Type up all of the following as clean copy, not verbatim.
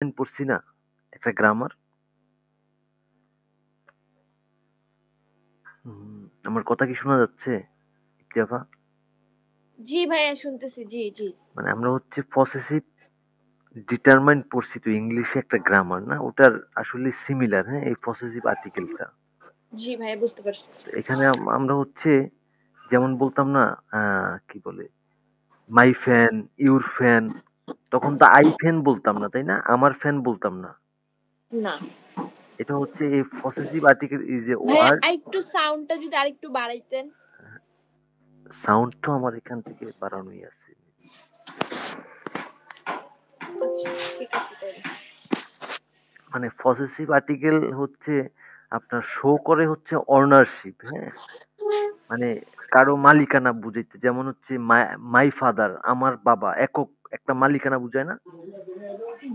পড়ছি না একটা গ্রামার। আমার কথা কি শোনা যাচ্ছে ইতিহাফা? জি ভাইয়া শুনতেছি, জি জি। মানে আমরা হচ্ছে পসেসিভ ডিটারমাইন্ড পড়ছি তো ইংলিশে একটা গ্রামার না, ওটার আসলে সিমিলার, হ্যাঁ, এই পসেসিভ আর্টিকেলটা। জি ভাইয়া বুঝতে পারছি। এখানে আমরা হচ্ছে যেমন বলতাম না, কি বলে, মাই ফ্যান, ইউর ফ্যান, তখন তো আই ফ্যান বলতাম না, তাই না? আমার ফ্যান বলতাম না। না এটা হচ্ছে এই পসেসিভ আর্টিকেল ইজ এ ভাইয়া, ওয়ার্ড। একটু সাউন্ডটা যদি আরেকটু বাড়াইতেন। সাউন্ড তো আমার এখান থেকে বাড়ানোই আছে। আচ্ছা ঠিক আছে তাহলে। মানে পসেসিভ আর্টিকেল হচ্ছে আপনার শো করে হচ্ছে অনারশিপ, হ্যাঁ, মানে কারো মালিকানা বুঝাইতে, যেমন হচ্ছে মাই ফাদার, আমার বাবা, একক একটা মালিকানা বুঝায় না?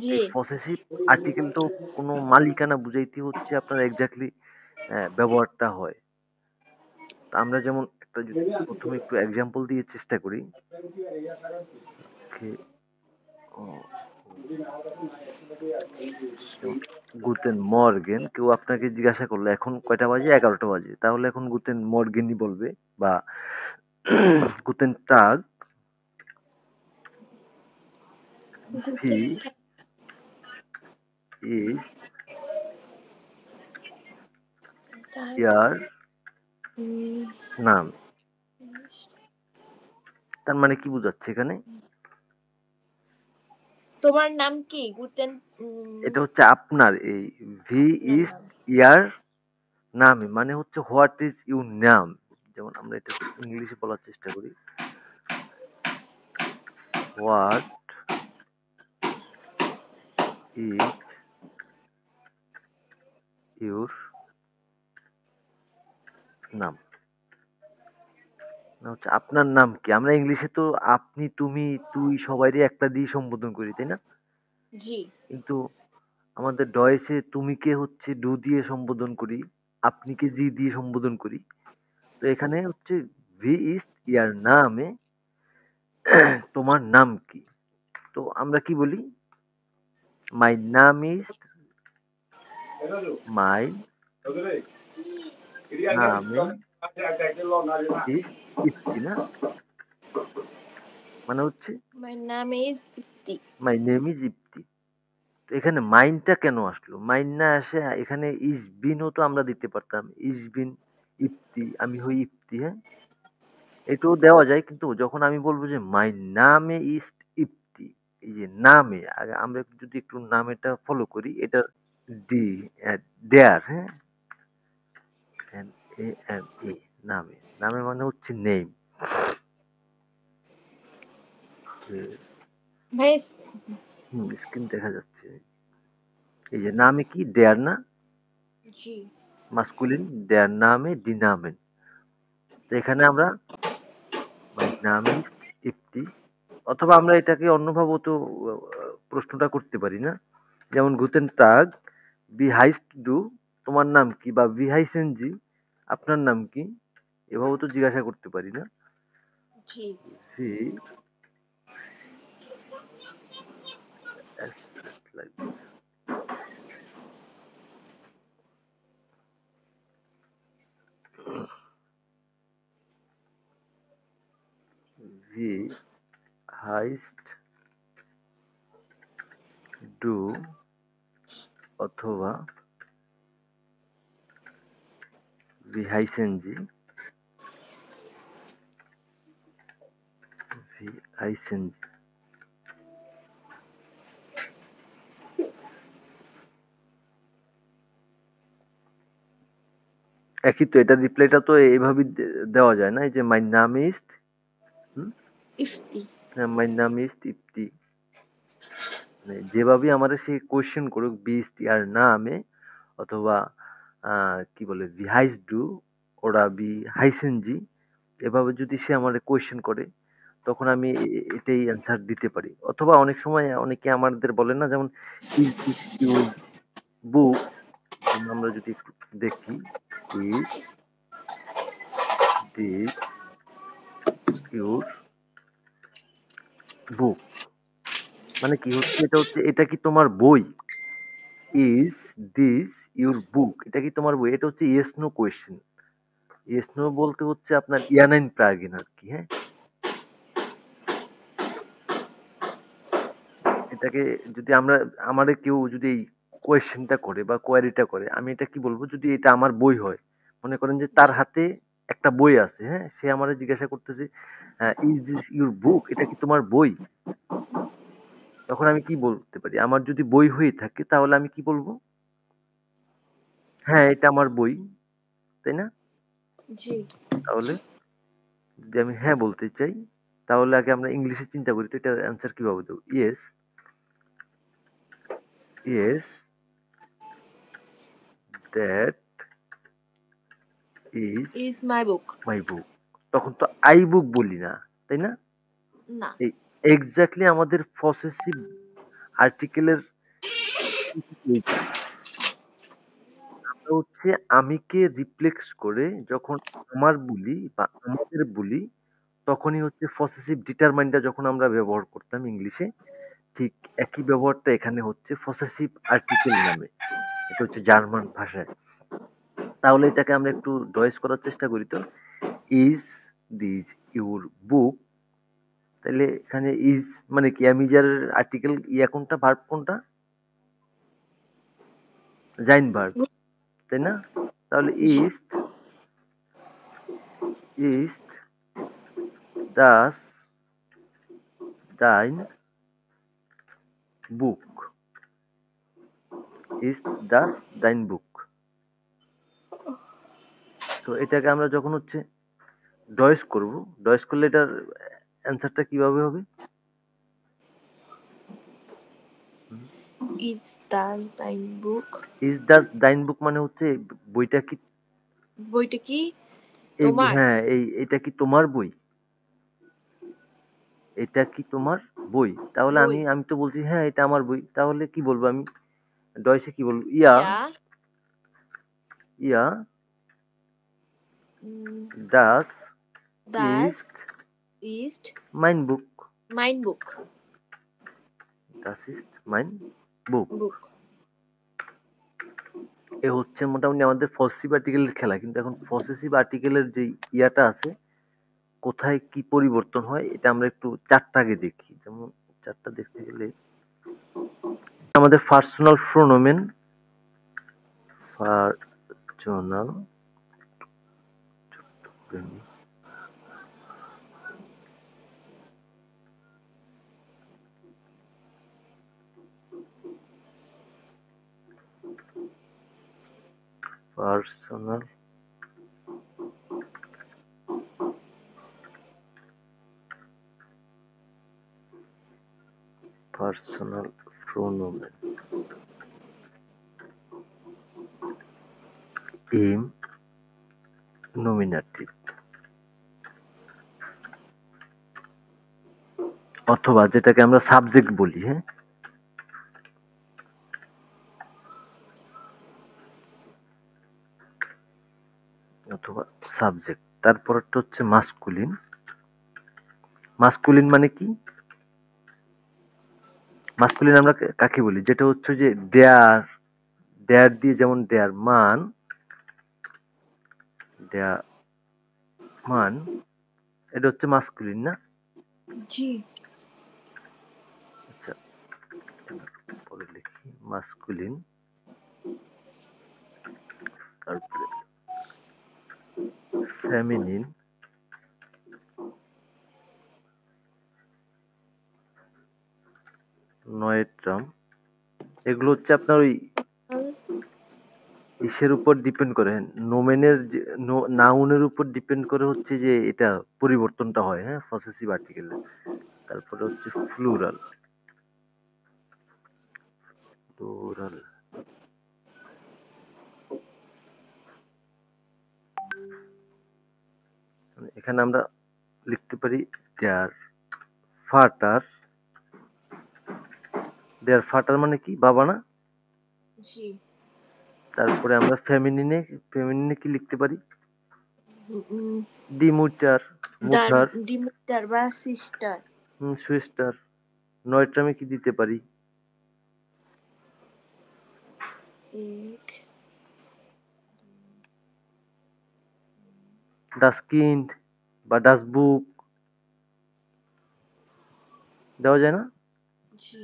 জি এই পসেসিভ আর্টিকেল তো কোনো মালিকানা বুঝাইতে হচ্ছে আপনার এক্স্যাক্টলি ব্যবহারটা হয়। তো আমরা যেমন একটা যদি প্রথমে একটু এক্সাম্পল দিয়ে চেষ্টা করি। ওকে, গুতেন মর্গেন, কেউ আপনাকে জিজ্ঞাসা করলো এখন কয়টা বাজে, 11টা বাজে, তাহলে এখন গুতেন মর্গেনই বলবে, বা গুতেন টাগ, সি ইজ ইয়ার নাম। তার মানে কি বোঝাচ্ছে এখানে? তোমার নাম কি গুটেন? এটা হচ্ছে আপনার এই ভি ইজ ইয়ার নামে, মানে হচ্ছে হোয়াট ইজ ইউর নাম। যেমন আমরা এটা ইংলিশে বলার চেষ্টা করি, হোয়াট ইজ ইউর নাম, না হচ্ছে আপনার নাম কি। আমরা ইংলিশে তো আপনি, তুমি, তুই সবাইরই একটা দিয়ে সম্বোধন করি, তাই না? জি কিন্তু আমাদের ডয়েসে তুমিকে হচ্ছে ডু দিয়ে সম্বোধন করি, আপনিকে জি দিয়ে সম্বোধন করি। তো এখানে হচ্ছে ভি ইজ ইয়ার নামে, তোমার নাম কি। তো আমরা কি বলি? মাই নাম ইজ, মাই নামে ইজ ইফতি, না? মানে হচ্ছে মাই নাম is Ifti. My name is Ifti. তো এখানে মাইনটা কেন আসলো? মাইন না আসে এখানে ইজ বিনও তো আমরা দিতে পারতাম, ইজ বিন ইফতি, আমি হই ইফতি, হ্যাঁ, এটাও দেওয়া যায়। কিন্তু যখন আমি বলবো যে মাই নামে ইজ ইফতি, এই যে নামে, আগে আমরা যদি একটু নামেটা ফলো করি, এটা ডি, ডেয়ার, হ্যাঁ, এন এ এম এ, নামে, নামে মানে হচ্ছে নেম। ভাই স্ক্রিন দেখা যাচ্ছে। এই যে নামে কি ডেয়ার না, জি মাস্কুলিন, দেয়ার নামে ডিনামেন। তো এখানে আমরা মাই নাম ইজ ইফতি, অথবা আমরা এটাকে অন্যভাবেও তো প্রশ্নটা করতে পারি না? যেমন গুতেন তাগ, বি হাইস্ট ডু, তোমার নাম কি, বা ভি হাইসেন জি, আপনার নাম কি, এভাবেও তো জিজ্ঞাসা করতে পারি না? জি ভি ভি হাইস্ট ডু, অথবা ভি হাইসেন জি, ভি হাইসেন জি। একই তো, এটা রিপ্লাইটা তো এইভাবে দেওয়া যায় না, এই যে মাই নাম ইজ, ইফতি। মাই নাম ইজ ইফতি, মানে যেভাবে আমাদের সে কোয়েশ্চেন করুক, বিস্ট ইয়ার নামে, অথবা কি বলে ভি হাইস ডু, ওরা বি হাইসেন জি, এভাবে যদি সে আমাদের কোয়েশ্চেন করে, তখন আমি এটাই অ্যান্সার দিতে পারি। অথবা অনেক সময় অনেকে আমাদের বলে না, যেমন ইজ দিস ইউর বুক, আমরা যদি একটু দেখি, ইজ দিস ইউর বুক, মানে কি হচ্ছে, এটা কি তোমার বই? Is this your book? এটা কি তোমার বই? এটা হচ্ছে yes no question. Yes no বলতে হচ্ছে আপনার ইয়ানাইন প্রাগিন আর কি, হ্যাঁ? এটাকে যদি আমারে কেউ যদি এই কোয়েশ্চেনটা করে বা কোয়েরিটা করে, আমি এটা কি বলবো? যদি এটা আমার বই হয়, মনে করেন যে তার জি হাতে একটা বই আছে, হ্যাঁ? সে আমারে জিজ্ঞাসা করতেছে, ইজ দিস ইউর বুক? এটা কি তোমার বই? তখন আমি কি বলতে পারি? আমার যদি বই হয়ে থাকে তাহলে আমি কি বলবো? হ্যাঁ, এটা আমার বই, তাই না? জি তাহলে যদি আমি হ্যাঁ বলতে চাই, তাহলে আগে আমরা ইংলিশে চিন্তা করি তো এটার অ্যান্সার কিভাবে দেবো? Yes, yes, that is is my book. My book. তখন তো আই বুক বলি না, তাই না? না। এই এক্স্যাক্টলি আমাদের পসেসিভ আর্টিকেলের এইটা। আমরা হচ্ছে আমিকে রিপ্লেক্স করে যখন আমার বলি বা আমাদের বলি, তখনই হচ্ছে পসেসিভ ডিটারমাইনটা যখন আমরা ব্যবহার করতাম ইংলিশে, ঠিক একই ব্যবহারটা এখানে হচ্ছে পসেসিভ আর্টিকেল নামে। এটা হচ্ছে জার্মান ভাষায়। তাহলে এটাকে আমরা একটু ডয়েস করার চেষ্টা করি তো। ইজ দিস ইউর বুক? তাহলে এখানে ইজ মানে কি? আমি যার আর্টিকেল ইয়া কোনটা, ভার্ব কোনটা? জাইন ভার্ব, তাই না? তাহলে জি ইজ দাস দাইন বুক? ইজ দাস দাইন বুক? তো এটাকে আমরা যখন হচ্ছে ডয়েস করব, ডয়েস করলে এটার অ্যান্সারটা কিভাবে হবে? ইজ দাস দাইন বুক। ইজ দাস দাইন বুক মানে হচ্ছে বইটা কি বইটা কি তোমার হ্যাঁ, এটা কি তোমার বই? এটা কি তোমার বই? তাহলে বই? আমি তো বলছি হ্যাঁ এটা আমার বই। তাহলে কি বলবো আমি? ডয়েসে কি বলবো? ইয়া, ইয়া ইয়া দাস দাস ইস্ট ইজ মাইন বুক। মাইন বুক। দাস ইস্ট মাইন বুক। বুক। এ হচ্ছে মোটামুটি আমাদের পসেসিভ আর্টিকেলের খেলা। কিন্তু এখন পসেসিভ আর্টিকেলের যে ইয়াটা আছে, কোথায় কি পরিবর্তন হয় এটা আমরা একটু চারটা আগে দেখি। যেমন চারটা দেখতে গেলে আমাদের পার্সোনাল প্রোনোমেন, পার্সোনাল পার্সোনাল পার্সোনাল প্রোনোমেন ইম নমিনাটিভ, অথবা যেটাকে আমরা সাবজেক্ট বলি, হ্যাঁ? অথবা সাবজেক্ট। তারপরটা হচ্ছে মাস্কুলিন। মাস্কুলিন মানে কি? মাস্কুলিন আমরা কাকে বলি? যেটা হচ্ছে যে ডেয়ার, ডেয়ার দিয়ে, যেমন ডেয়ার মান, ডেয়ার মান, এটা হচ্ছে মাস্কুলিন না? জি আচ্ছা, পরে লিখি মাস্কুলিন। তারপরে ফেমিনিন, নয়েট্রাম। এগুলো হচ্ছে আপনার ওই ইসের উপর ডিপেন্ড করে, নোমেনের যে নাউনের উপর ডিপেন্ড করে হচ্ছে যে এটা পরিবর্তনটা হয়, হ্যাঁ, পসেসিভ আর্টিকেলে। তারপরে হচ্ছে ফ্লুরাল, প্লুরাল। এখানে আমরা লিখতে পারি দেয়ার ফাটার। দেয়ার ফাটার মানে কি? বাবা না? জি তারপরে আমরা ফেমিনিনে, ফেমিনিনে কি লিখতে পারি? উম, ডিমুটার, দার মুথার, ডিমিটার বা সিস্টার। সুইস্টার। 9টা আমি কি দিতে পারি? एक ডাস কিন্ড বা ডাস বুক দেওয়া যায় না? जी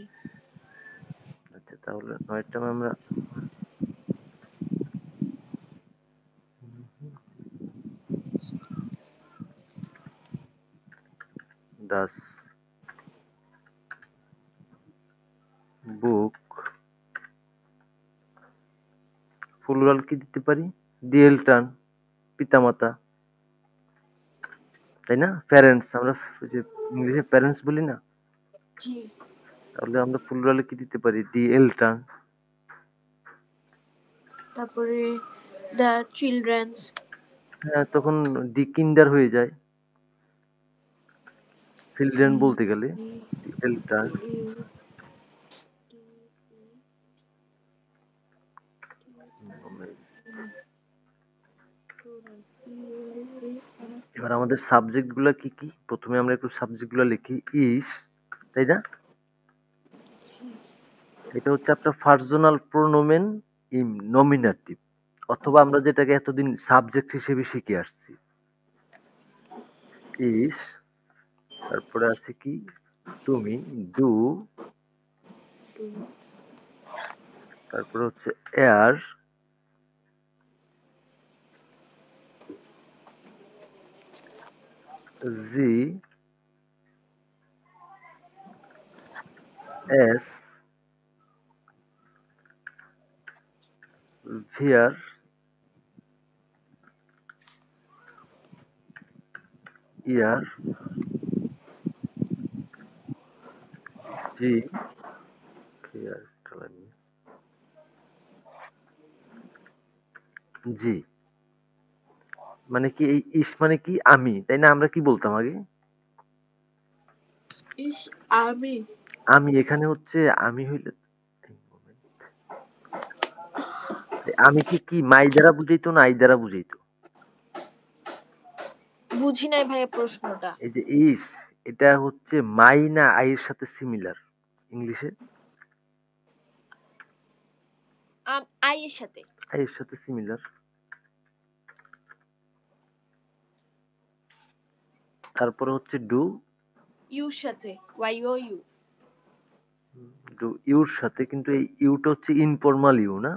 আচ্ছা, তাহলে 9টা আমরা ডাস বুক প্লুরাল কি দিতে পারি? দি এল্টার্ন, পিতামাতা, তাই না? প্যারেন্টস, আমরা ওই যে ইংলিশে প্যারেন্টস বলি না? जी তাহলে আমরা প্লুরালে কি দিতে পারি? দি এল্টার্ন। তারপরে দ্য চিলড্রেন্স হ্যাঁ, তখন দি কিন্ডার হয়ে যায় চিলড্রেন বলতে গেলে। দি এল্টার্ন। এবার আমাদের সাবজেক্ট গুলা কি কি? প্রথমে আমরা একটু সাবজেক্ট গুলা লিখি। ইস, তাই না? এটা হচ্ছে আপনার পার্সোনাল প্রোনোমেন ইন নমিনেটিভ, অথবা আমরা যেটাকে এতদিন সাবজেক্ট হিসেবে শিখে আসছি। ইস, তারপরে আছে কি? তুমি, ডু, তারপরে হচ্ছে এয়ার, জি, এস, ভিয়ার, ইয়ার, জি, ভিয়ার, জি। মানে কি এই ইস মানে কি? আমি, তাই না? আমরা কি বলতাম আগে? ইস আমি আমি, এখানে হচ্ছে আমি হইলে আমি কি কি মাই দ্বারা বুঝাইতো না আই দ্বারা বুঝাইতো? বুঝি নাই ভাইয়া প্রশ্নটা। এই যে ইস, এটা হচ্ছে মাই না আই এর সাথে সিমিলার ইংলিশে? আই এর সাথে। আই এর সাথে সিমিলার। তারপরে হচ্ছে ডু, ইউর সাথে Y O U. Do your সাথে, কিন্তু এই ইউটা হচ্ছে ইনফর্মাল ইউ না?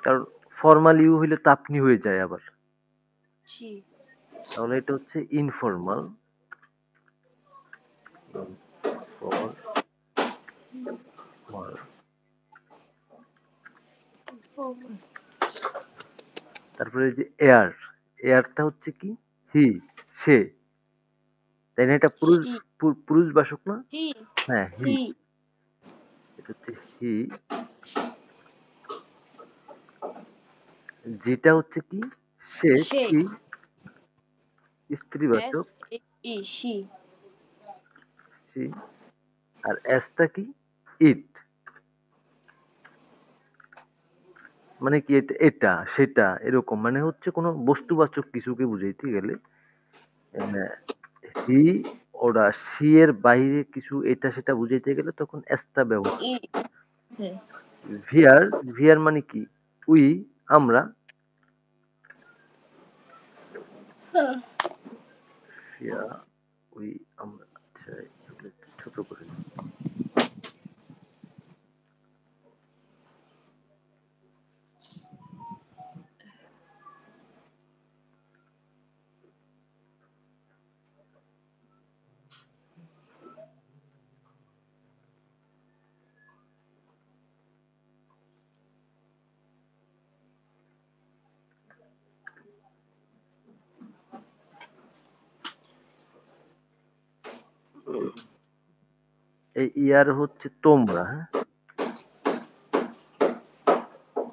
কারণ ফর্মাল ইউ হইলে তো আপনি হয়ে যায় আবার। জি তাহলে এটা হচ্ছে ইনফর্মাল। তারপরে এই যে এয়ার, এয়ারটা হচ্ছে কি? হি, সে, তাই না? এটা পুরুষ, হি পুরুষবাচক না? হি হ্যাঁ, হি। হি এটা হচ্ছে হি। যেটা হচ্ছে কি? সে, সে কি, এস স্ত্রীবাচক, ই সি সি। আর এসটা কি? ইট। মানে কি? এটা, এটা, সেটা, এরকম মানে হচ্ছে কোনো বস্তুবাচক কিছুকে বুঝাইতে গেলে হি, ওরা সি এর বাইরে কিছু এটা সেটা বুঝাইতে গেলে তখন এসটা ব্যবহার ই হয়। হ্যাঁ ভিয়ার, ভিয়ার মানে কি? উই, আমরা। ভিয়া, উই, আমরা। আচ্ছা, এগুলো একটু ছোট করে দিই। এই ইয়ার হচ্ছে তোমরা, হ্যাঁ?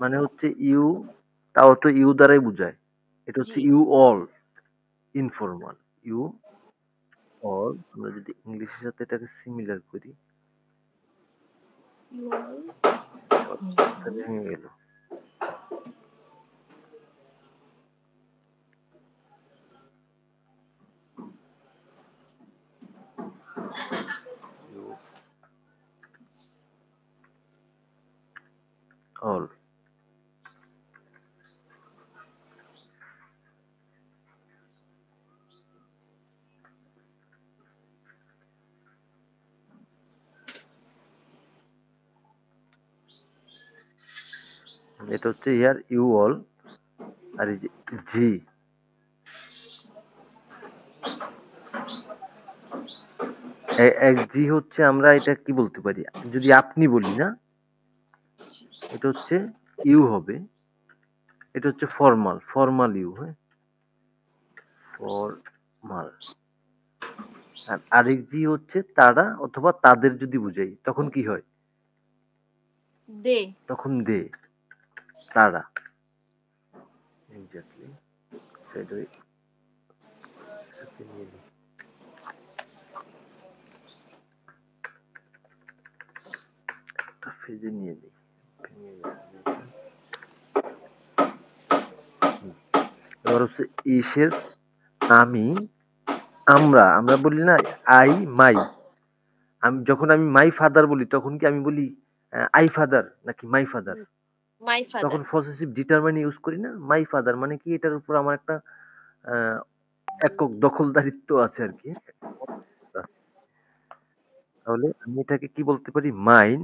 মানে হচ্ছে ইউ, তাও তো ইউ দ্বারাই বুঝায়। এটা হচ্ছে জি you all, informal. You all, আমরা যদি ইংলিশের সাথে এটাকে সিমিলার করি, ইউ অল কথাটা ভেঙে গেল। অল। এটা হচ্ছে ইয়ার ইউ অল। আর এই যে জি, জি হচ্ছে আমরা এটা কি বলতে পারি, যদি আপনি বলি না, এটা হচ্ছে ইউ হবে, এটা হচ্ছে ফর্মাল, ফর্মাল ইউ, হ্যাঁ, ফর্মাল। আর আরেক জি হচ্ছে তারা অথবা তাদের যদি বুঝাই তখন কি হয়, দে। তখন দে, তারা। এক্স্যাক্টলি। সেটাই। সাথে নিয়ে নিই। একটা ফেজে নিয়ে নিই। ভেঙে গেছে। এবার হচ্ছে ইসের আমি, আমরা, আমরা বলি না আই, মাই। যখন আমি মাই ফাদার বলি তখন কি আমি বলি আই ফাদার নাকি মাই ফাদার? মাই তখন ফাদার। পসেসিভ ডিটারমাইন ইউজ করি না, মাই ফাদার মানে কি এটার উপর আমার একটা আহ, একক দখলদারিত্ব আছে আর কি। তাহলে আমি এটাকে কি বলতে পারি, মাইন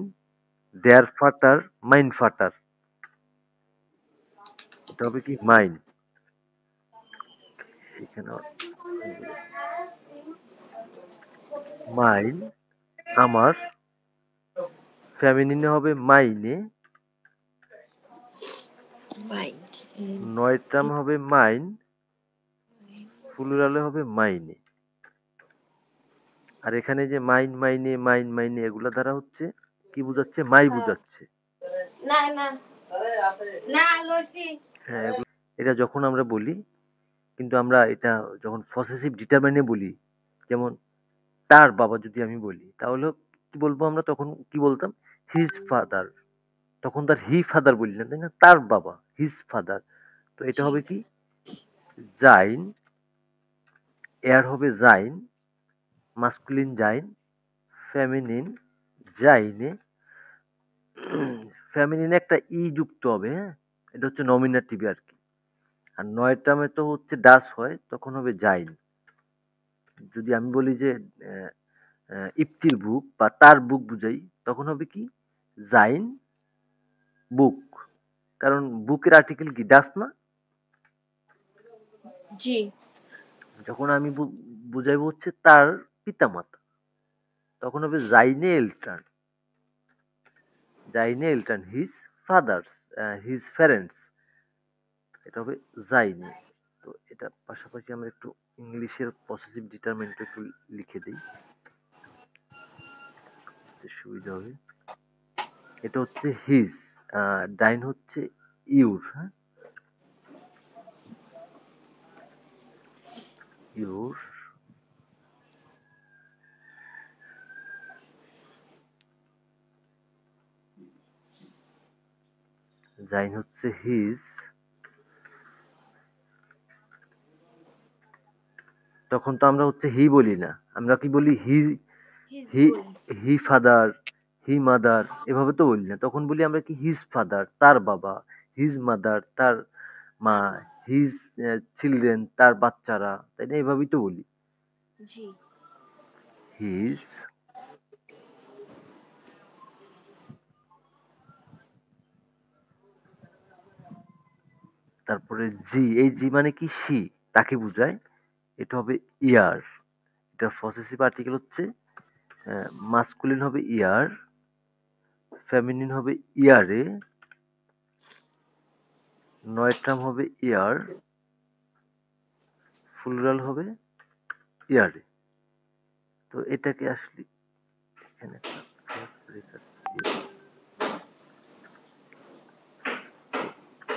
দেয়ার ফাটার, মাইন ফাটার। এটা হবে কি মাইন। এখানে মাইন আমার, ফেমিনিনে হবে মাইনে, মাইন। নয়টাম হবে মাইন, প্লুরালে হবে মাইনে। আর এখানে যে মাইন, মাইনে, মাইন, মাইনে এগুলা দ্বারা হচ্ছে কি বুঝাচ্ছে, মাই বুঝাচ্ছে। না না না লসি। হ্যাঁ, এটা যখন আমরা বলি, কিন্তু আমরা এটা যখন পসেসিভ ডিটারমাইনে বলি, যেমন তার বাবা যদি আমি বলি, তাহলে কি বলবো আমরা, তখন কি বলতাম, হিজ ফাদার। তখন তার হি ফাদার বলি না, তাই না, তার বাবা, হিজ ফাদার। তো এটা জি হবে কি, জাইন, এয়ার হবে জাইন, মাস্কুলিন জাইন, ফেমিনিন জাইনে। ফেমিনিনে একটা ই যুক্ত হবে, হ্যাঁ, এটা হচ্ছে নমিনেটিভ আর কি। আর নয়টামে তো হচ্ছে ডাস হয়, তখন হবে জাইন। যদি আমি বলি যে আহ, ইফতির বুক বা তার বুক বুঝাই, তখন হবে কি, জাইন বুক। কারণ বুকের আর্টিকেল কি, ডাস না? জি যখন আমি বুঝাইবো হচ্ছে তার পিতামাতা, তখন হবে জাইনে এলটার্ন, জাইনে এলটার্ন, হিজ ফাদার্স, হিজ প্যারেন্টস। এটা হবে জাইনে। তো এটা পাশাপাশি আমরা একটু ইংলিশের পসেসিভ ডিটারমিনেন্ট একটু লিখে দিই, সুবিধা হবে। এটা হচ্ছে হিজ, ডাইন হচ্ছে ইউর, হ্যাঁ, ইউর। জাইন হচ্ছে হিজ। তখন তো আমরা হচ্ছে হি বলি না, আমরা কি বলি, হি, হিজ হি, বলি। হি ফাদার, হি মাদার, এভাবে তো বলি না। তখন বলি আমরা কি, হিজ ফাদার তার বাবা, হিজ মাদার তার মা, তার মা। হিজ চিলড্রেন তার বাচ্চারা, তাই না, এভাবেই তো বলি। জি হিজ, তারপরে জি, এই জি মানে কি, সি, তাকে বুঝায়। এটা হবে ইয়ার। এটা পসেসিভ আর্টিকেল হচ্ছে, মাস্কুলিন হবে ইয়ার, ফেমিনিন হবে ইয়ারে, নয়টাম হবে ইয়ার, প্লুরাল হবে ইয়ারে। তো এটাকে আসলে এখানে একটা রেখা দিয়ে,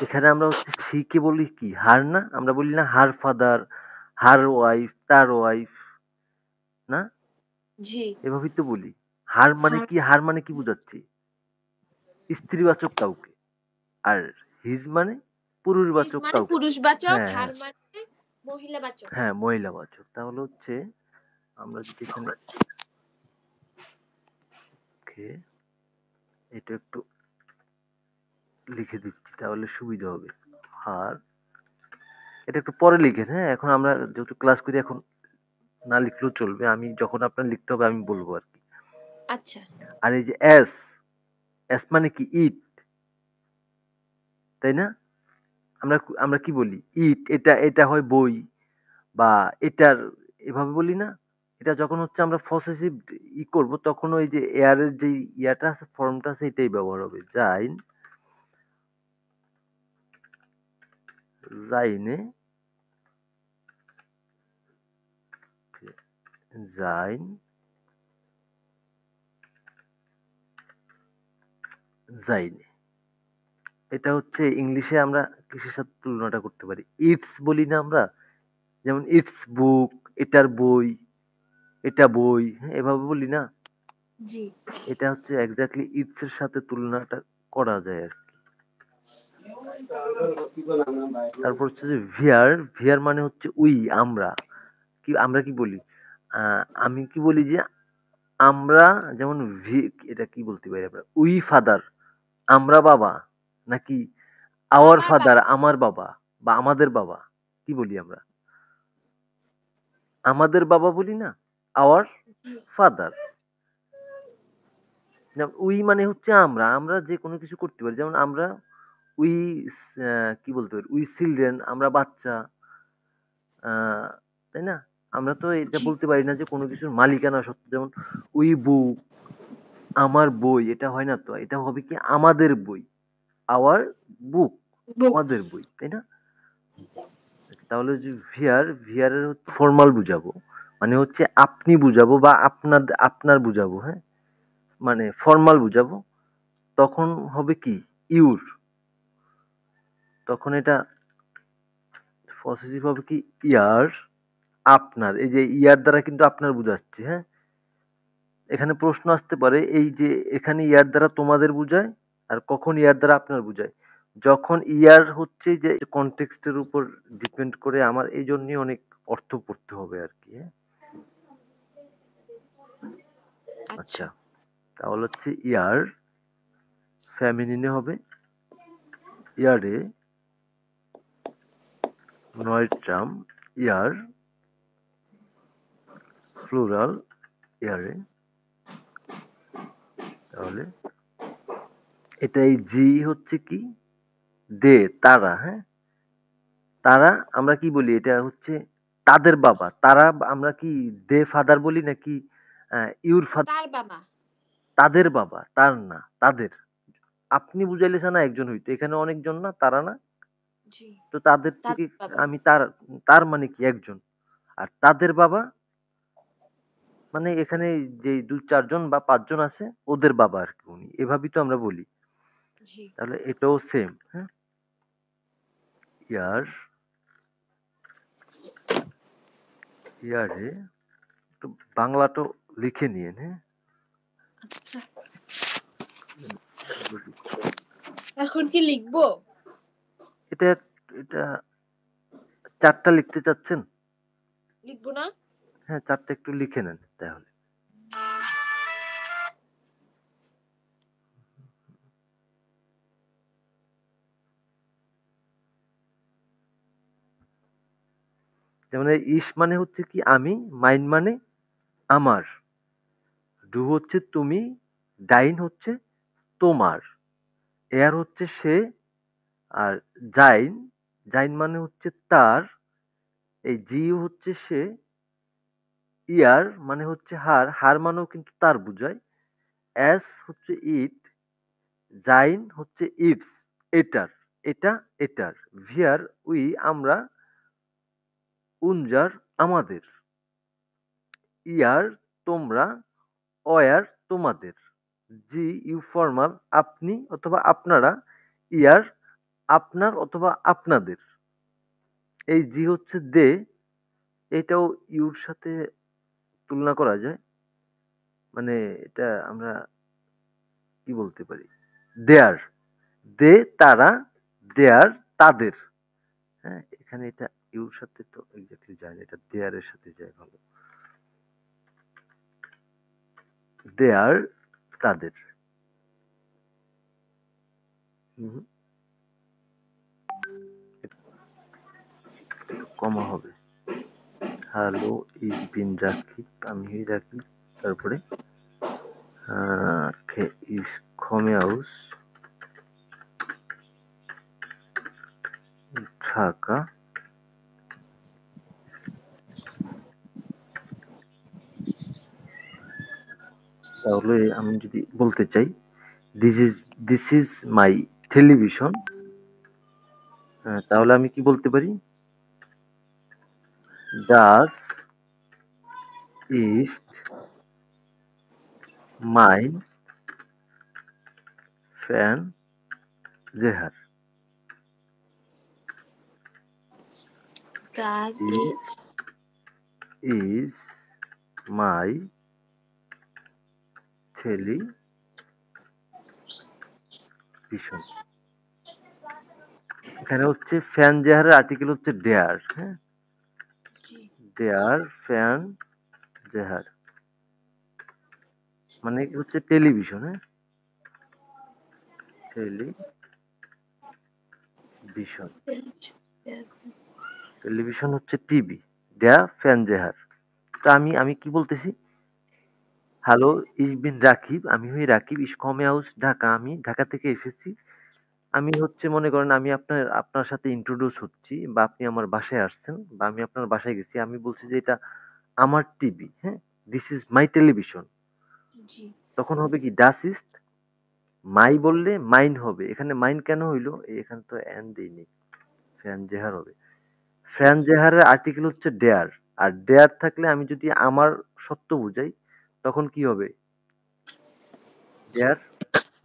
এখানে আমরা হচ্ছে সি কে বলি কি, হার না, আমরা বলি না হার ফাদার, হার ওয়াইফ, তার ওয়াইফ, না, জি। এভাবেই তো বলি। হার মানে কি, হার মানে কি বুঝাচ্ছি, স্ত্রীবাচক কাউকে। আর হিজ মানে হিজ পুরুষবাচক মানে কাউকে। পুরুষবাচক, হ্যাঁ হার হ্যাঁ মানে মহিলাবাচক। হ্যাঁ, মহিলাবাচক। তাহলে হচ্ছে আমরা যদি এখানে, ওকে, এটা একটু লিখে দিচ্ছি তাহলে সুবিধা হবে। আর এটা একটু পরে লিখেন, হ্যাঁ? এখন আমরা যেহেতু ক্লাস করি এখন না লিখলেও চলবে। আমি যখন আপনার লিখতে হবে আমি বলবো আরকি। আচ্ছা। আর এই যে এস, এস মানে কি? ইট, তাই না? আমরা কি বলি? ইট এটা হয় বই বা এটার এভাবে বলি না? এটা যখন হচ্ছে আমরা পসেসিভ করব তখন ওই যে এয়ার এর যে ইয়াটা আছে ফর্মটা আছে এটাই ব্যবহার হবে। যাইনে, যাইন, যাইনে। এটা হচ্ছে ইংলিশে আমরা কিসের সাথে তুলনাটা করতে পারি? ইটস বলি না আমরা? যেমন ইটস বুক, এটার বই, এটা বই, হ্যাঁ? এভাবে বলি না? জি। এটা হচ্ছে এক্সাক্টলি ইটস এর সাথে তুলনাটা করা যায় আরকি। তারপর হচ্ছে যে ভিয়ার মানে হচ্ছে উই, আমরা। আমরা কি বলি? আমি কি বলি যে আমরা যেমন এটা কি বলতে পারি আমরা? উই ফাদার, আমরা বাবা, নাকি আওয়ার আমার ফাদার, বাবা। আমার বাবা বা আমাদের বাবা? কি বলি আমরা? আমাদের বাবা বলি না? Hour G. ফাদার। উই মানে হচ্ছে আমরা। আমরা যে কোনো কিছু করতে পারি। যেমন আমরা উই কি বলতে পারি? উই চিলড্রেন, আমরা বাচ্চা। আ তাই না? আমরা তো এটা জি। বলতে পারি না যে কোনো কিছুর মালিকানা সত্ত্ব। যেমন উই বুক, আমার বই, এটা হয় না তো। এটা হবে কি আমাদের বই। Our book, books. আমাদের বই, তাই না? তাহলে যে ভিআর এর হচ্ছে ফরমাল বুঝাবো। মানে হচ্ছে আপনি বুঝাবো বা আপনার বুঝাবো, হ্যাঁ? মানে ফরমাল বুঝাবো। তখন হবে কি? ইউর। তখন এটা পসেসিভ হবে কি? ইয়ার, আপনার। এই যে ইয়ার দ্বারা কিন্তু আপনার বুঝাচ্ছি, হ্যাঁ? এখানে প্রশ্ন আসতে পারে এই যে এখানে ইয়ার দ্বারা তোমাদের বুঝায় আর কখন ইয়ার দ্বারা আপনার বুঝায়? যখন ইয়ার হচ্ছে যে কনটেক্সট এর উপর ডিপেন্ড করে আমার এইজন্যই অনেক অর্থ পড়তে হবে আরকি, হ্যাঁ? আচ্ছা। আচ্ছা, তাহলে হচ্ছে ইয়ার ফেমিনিনে হবে ইয়ারে, নয়ট্রাম ইয়ার, প্লুরাল ইয়ারে। তাহলে এটা এই জি হচ্ছে কি? দে, তারা, হ্যাঁ? তারা আমরা কি বলি? এটা হচ্ছে তাদের বাবা। তারা আমরা কি দে ফাদার বলি নাকি ইউর ফাদার? তার বাবা। তাদের বাবা, তার না, তাদের। আপনি বুঝাইলে ছাড়া একজন হইতো। এখানে অনেকজন না, তারা না? জি। তো তাদের থেকে তাদের বাবা। আমি তার, তার মানে কি একজন। আর তাদের বাবা মানে এখানে যে ২-৪ জন বা ৫ জন আছে ওদের বাবা আরকি উনি। এভাবেই তো আমরা বলি। জি। তাহলে এটাও সেম, হ্যাঁ? ইয়ার, ইয়ারে একটু বাংলাটাও লিখে নিয়েন, হ্যাঁ? আচ্ছা। এখন কি লিখবো? এটা এটা ৪ টা লিখতে চাচ্ছেন? লিখবো না? হ্যাঁ, ৪ টা একটু লিখে নেন তাহলে। যেমন এই ইস মানে হচ্ছে কি আমি, মাইন মানে আমার, ডু হচ্ছে তুমি, ডাইন হচ্ছে তোমার, এয়ার হচ্ছে সে, আর জাইন, জাইন মানে হচ্ছে তার, এই জি হচ্ছে সে, ইয়ার মানে হচ্ছে হার, হার মানেও কিন্তু তার বুঝায়, এস হচ্ছে ইট, জাইন হচ্ছে ইটস, এটার, এটা এটার, ভিয়ার উই আমরা, উনজার আমাদের, ইয়ার তোমরা, অয়ার তোমাদের, জি ইউ ফর্মাল আপনি অথবা আপনারা, ইয়ার আপনার অথবা আপনাদের, এই জি হচ্ছে দে, এটাও ইউর সাথে তুলনা করা যায়। মানে এটা আমরা কি বলতে পারি? দেয়ার, দে তারা, দেয়ার তাদের, হ্যাঁ? এখানে এটা ইউর সাথে তো এক্সাক্টলি যায় না, এটা দেয়ার এর সাথে যায় ভালো। দেয়ার তাদের। হুম, হুম। কমা হবে। হ্যালো ইজ বিন রাকিব, আমি হই রাকিব। তারপরে ইজ খমে হাউস ঢাকা। তাহলে আমি যদি বলতে চাই দিস ইজ মাই টেলিভিশন, তাহলে আমি কি বলতে পারি? ডাস ইজ মাই ফ্যান জেহার। Das Is ist is my television। এখানে হচ্ছে ফ্যান জেহারের আর্টিকেল হচ্ছে ডেয়ার, হ্যাঁ, জি ডেয়ার ফ্যান জেহার মানে কি হচ্ছে টেলিভিশন, হ্যাঁ, টেলিভিশন। টেলিভিশন হচ্ছে টিভি, দেয়া ফ্যান জেহার। তো আমি আমি কি বলতেছি? হ্যালো ইজ বিন রাকিব, আমি হই রাকিব। ইস কমে হাউস ঢাকা, আমি ঢাকা থেকে এসেছি। আমি হচ্ছে মনে করেন আমি আপনার সাথে ইন্ট্রোডিউস হচ্ছি, বা আপনি আমার বাসায় আসছেন, বা আমি আপনার বাসায় গেছি। আমি বলছি যে এটা আমার টিভি, হ্যাঁ, দিস ইজ মাই টেলিভিশন। জি তখন হবে কি ডাস ইজ মাই বললে মাইন হবে। এখানে মাইন কেন হইলো? এখানে তো এন দেইনি, ফ্যান জেহার হবে। ফ্যান জেহারের আর্টিকেল হচ্ছে ডেয়ার, আর ডেয়ার থাকলে আমি যদি আমার সত্য বুঝাই তখন কি হবে? ডেয়ার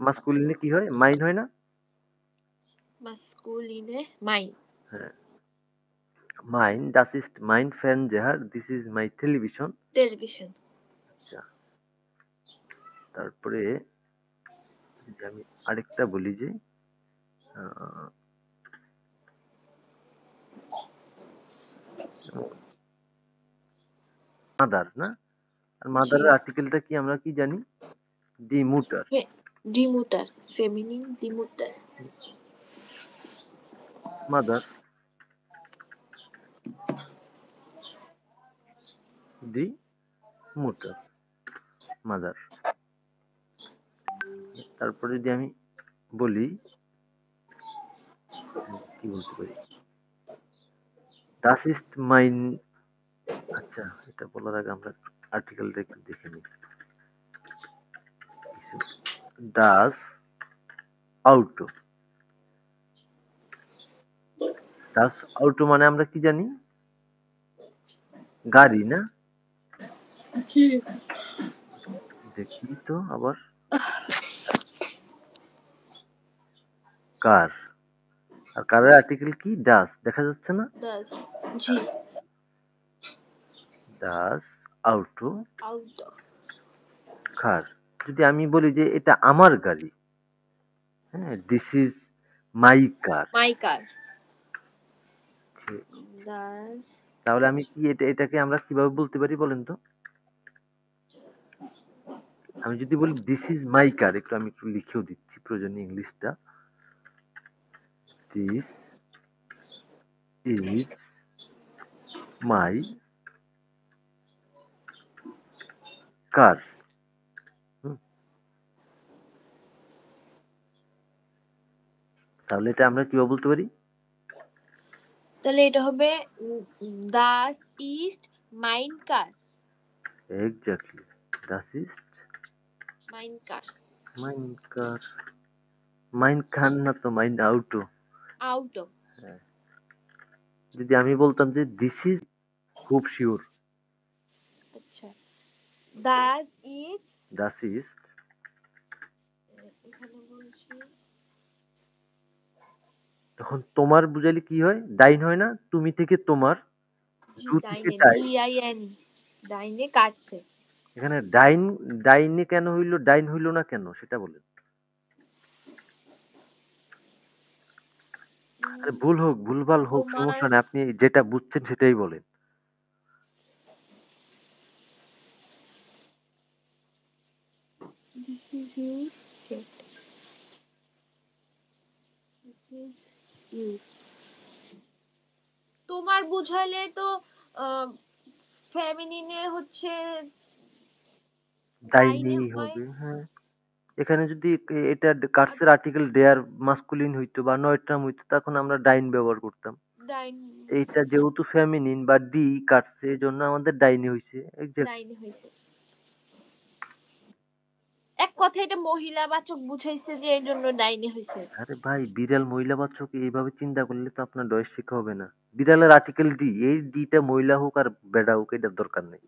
মাস্কুলিনে কি হয়? মাইন হয় না? masculine mein হ্যাঁ, মাইন, ডাস ইজ মাইন ফ্যান জেহার, this is my television. television আচ্ছা, তারপরে যদি আমি আরেকটা বলি যে মাদার না, আর জি মাদারের আর্টিকেলটা কি আমরা কি জানি? দি মুটার। die Mutter feminin die Mutter mother, দি মুটার, মাদার। তারপরে যদি আমি বলি কি বলতে পারি? Das ist mein, আচ্ছা, এটা বলার আগে আমরা আর্টিকেলটা একটু দেখে নিই। Das Auto, Das Auto মানে আমরা কি জানি? গাড়ি না? জি দেখি তো আবার, কার। আর কারের আর্টিকেল কি? ডাস, দেখা যাচ্ছে না? das জি Das Auto Auto কার। যদি আমি বলি যে এটা আমার গাড়ি, হ্যাঁ, this is my car, my car das তাহলে আমি কি এটাকে আমরা কিভাবে বলতে পারি বলেন তো? আমি যদি বলি দিস ইজ মাই কার, আমি একটু লিখেও দিচ্ছি প্রয়োজনে ইংলিশটা। দিস ইজ মাই কার। তাহলে এটা আমরা কিভাবে বলতে পারি? তাহলে এটা হবে das ist mein car exactly, das ist mein car মাইন কার। মাইন খান না তো, মাইন আউটো। Auto হ্যাঁ। যদি আমি বলতাম যে দিস ইজ, খুব শিওর, আচ্ছা das ist দাস ইজ, এখানে বলছি তখন তোমার বুঝাইলে কি হয়? ডাইন হয় না? তুমি থেকে তোমার, জি টু থেকে ডাইনে ডাইন। DINE ডাইনে কাটছে এখানে ডাইনে কেন হইলো? ডাইন হইলো না কেন সেটা বলেন। আরে ভুল হোক, ভুলভাল হোক, তোমার সমস্যা নাই। আপনি যেটা বুঝছেন সেটাই বলেন। this is you shit this is you তোমার বুঝাইলে তো ফেমিনিনে হচ্ছে ডাইনে ডাইনি হয়। হবে, হ্যাঁ। এখানে যদি এটা কার্সের আর্টিকেল ডেয়ার মাস্কুলিন হইতো বা নয়ট্রাম হইতো তখন আমরা ডাইন ব্যবহার করতাম। ডাইন এইটা যেহেতু ফেমিনিন বা ডি কাটছে এই জন্য আমাদের ডাইনি হইছে। এক্সাক্ট। ডাইনে হয়েছে। এক কথা এটা মহিলাবাচক বুঝাইছে যে এই জন্য ডাইনে হয়েছে। আরে ভাই বিড়াল মহিলাবাচক এইভাবে চিন্তা করলে তো আপনার ডয়েস শিক্ষা হবে না। বিড়ালের আর্টিকেল ডি, এই ডিটা মহিলা হোক আর বেডা হোক এটার দরকার নেই।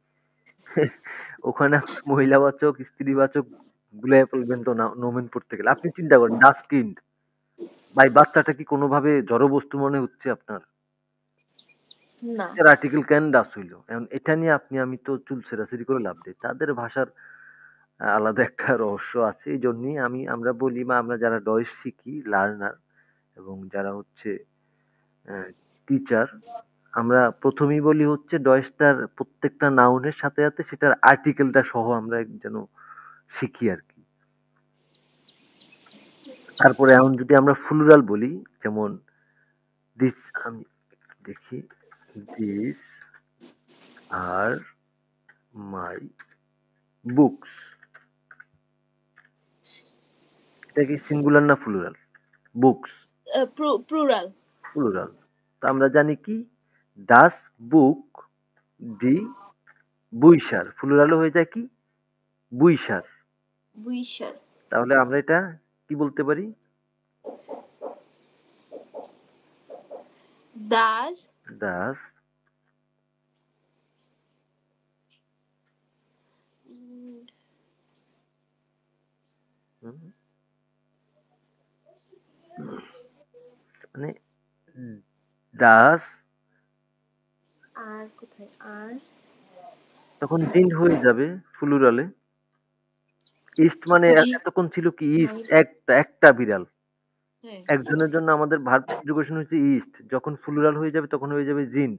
ওখানে আপনার মহিলাবাচক স্ত্রীবাচক গুলাই ফেলবেন তো না নোমেন পড়তে গেলে। আপনি চিন্তা করেন ডাস্টবিন, ভাই বাচ্চাটা কি কোনোভাবে জড় বস্তু মনে হচ্ছে আপনার? না। এটার আর্টিকেল কেন ডাস হইলো? এখন এটা নিয়ে আমি তো চুল ছেঁড়াছেঁড়ি করে লাভ নেই। তাদের ভাষার আলাদা একটা রহস্য আছে। এইজন্যই আমরা বলি বা আমরা যারা ডয়েস শিখি লার্নার এবং যারা হচ্ছে টিচার, আমরা ১ম এই বলি হচ্ছে ডয়েসটার প্রত্যেকটা নাউনের সাথে, সাথে সেটার আর্টিকেলটা সহ আমরা যেন শিখি আরকি। তারপরে এখন যদি আমরা প্লুরাল বলি, যেমন দিস, আমি দেখি, দিস আর মাই বুকস। এটা কি সিঙ্গুলার না প্লুরাল? Books plural. প্লুরাল। তো আমরা জানি কি ডাস বুক ডি বুইসার, প্লুরালও হয়ে যায় কি বুইসার। বুইশার। তাহলে আমরা এটা কি বলতে পারি? দাস ডাস মানে ডাস আর কোথায় আর তখন জিন্ড হয়ে যাবে প্লুরালে। ইস্ট মানে জি এতক্ষণ ছিল কি ইস্ট, মাইন। একটা একটা বিড়াল। হ্যাঁ। একজনের জন্য আমাদের ভার্ব কনজুগেশন হচ্ছে ইস্ট, যখন প্লুরাল হয়ে যাবে তখন হয়ে যাবে জিন্ড।